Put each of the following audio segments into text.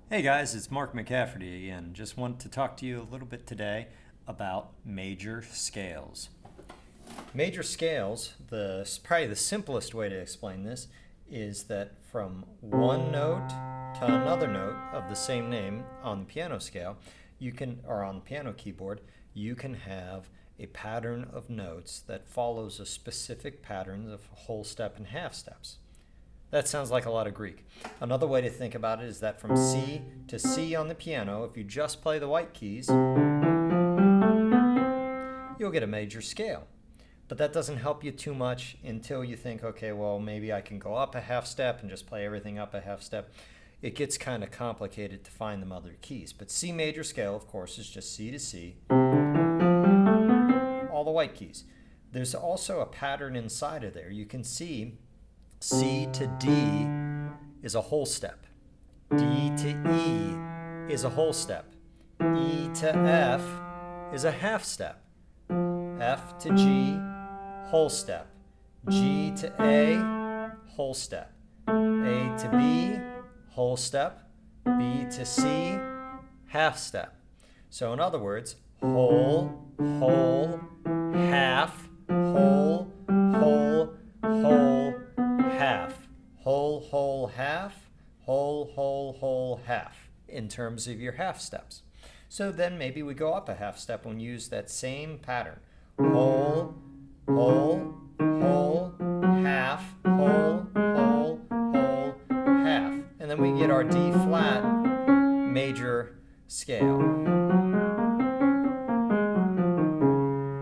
Hey guys, it's Mark McCafferty again. Just want to talk to you a little bit today about major scales. Major scales, probably the simplest way to explain this is that from one note to another note of the same name on the piano scale, or on the piano keyboard, you can have a pattern of notes that follows a specific pattern of whole step and half steps. That sounds like a lot of Greek. Another way to think about it is that from C to C on the piano, if you just play the white keys, you'll get a major scale. But that doesn't help you too much until you think, okay, well, maybe I can go up a half step and just play everything up a half step. It gets kind of complicated to find the other keys. But C major scale, of course, is just C to C, all the white keys. There's also a pattern inside of there. You can see C to D is a whole step. D to E is a whole step. E to F is a half step. F to G, whole step. G to A, whole step. A to B, whole step. B to C, half step. So in other words, whole, half, whole, half. Whole, half, whole, half in terms of your half steps. So then maybe we go up a half step and use that same pattern. Whole, half, whole, half. And then we get our D flat major scale.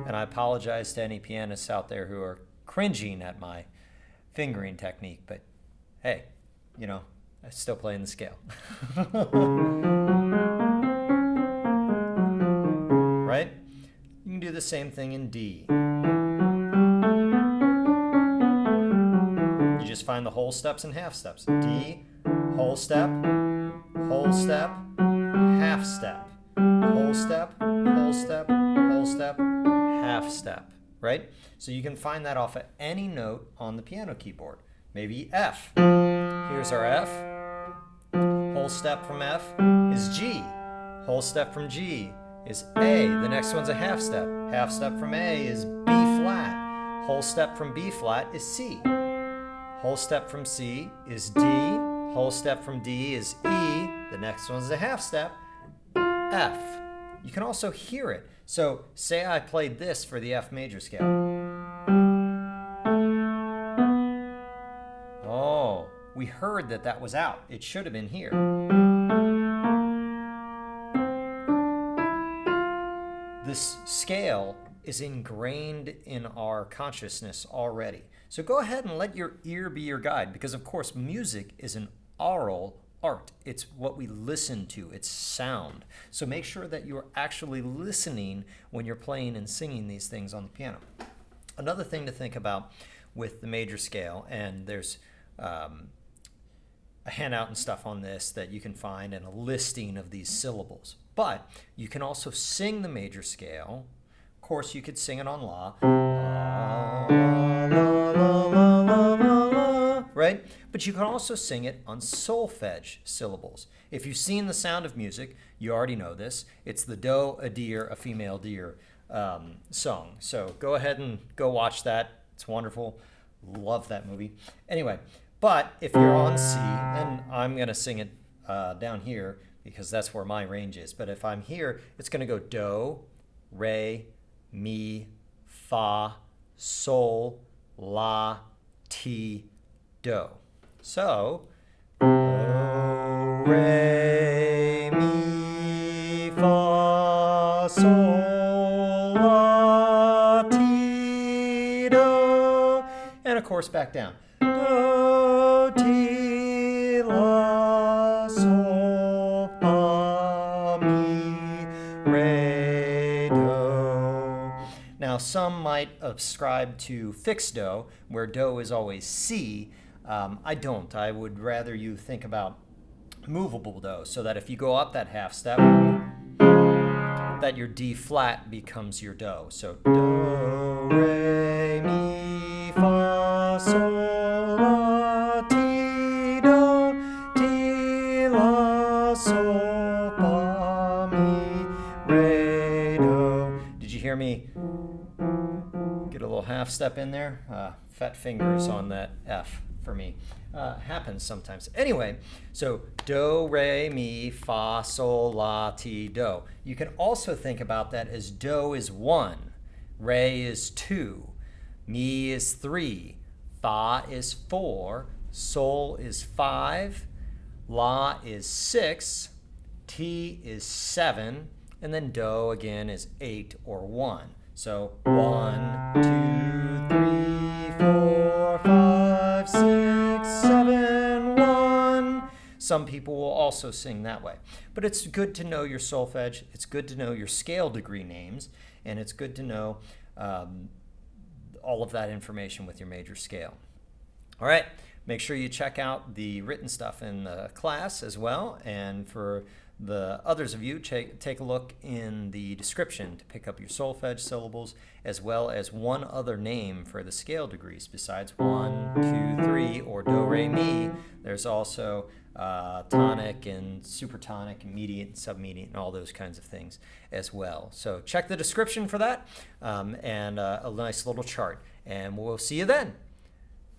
And I apologize to any pianists out there who are cringing at my fingering technique, but hey, I still play in the scale. Right? You can do the same thing in D. You just find the whole steps and half steps. D, whole step, half step. Whole step, half step. Right? So you can find that off of any note on the piano keyboard. Maybe F. Here's our F. Whole step from F is G. Whole step from G is A. The next one's a half step. Half step from A is B flat. Whole step from B flat is C. Whole step from C is D. Whole step from D is E. The next one's a half step, F. You can also hear it. So say I played this for the F major scale. Oh, we heard that was out. It should have been here. This scale is ingrained in our consciousness already. So go ahead and let your ear be your guide, because of course music is an aural art. It's what we listen to. It's sound. So make sure that you're actually listening when you're playing and singing these things on the piano. Another thing to think about with the major scale, and there's a handout and stuff on this that you can find, and a listing of these syllables. But you can also sing the major scale. Of course, you could sing it on La. Right? But you can also sing it on solfege syllables. If you've seen The Sound of Music, you already know this. It's the doe, a deer, a female deer song. So go ahead and go watch that. It's wonderful. Love that movie. Anyway, but if you're on C, and I'm going to sing it down here because that's where my range is. But if I'm here, it's going to go do, re, mi, fa, sol, la, ti, do. So, do, re, mi, fa, sol, la, ti, do. And of course back down. Do, ti, la, sol, fa, mi, re, do. Now some might ascribe to fixed do, where do is always C. I don't. I would rather you think about movable do, so that if you go up that half step, that your D flat becomes your do. So do, re, mi, fa, sol, la, ti, do, ti, la, sol, fa, mi, re, do. Did you hear me get a little half step in there? Fat fingers on that F for me. Happens sometimes. Anyway, so do, re, mi, fa, sol, la, ti, do. You can also think about that as do is 1, re is 2, mi is 3, fa is 4, sol is 5, la is 6, ti is 7, and then do again is 8 or 1. So 1, 2, 3, 4, 5, 6, 7, 1. Some people will also sing that way. But it's good to know your solfege. It's good to know your scale degree names. And it's good to know all of that information with your major scale. All right. Make sure you check out the written stuff in the class as well. And for the others of you, take a look in the description to pick up your solfege syllables, as well as one other name for the scale degrees besides 1, 2, 3, or do, re, mi. There's also tonic and supertonic and mediant and submediant and all those kinds of things as well. So check the description for that and a nice little chart. And we'll see you then.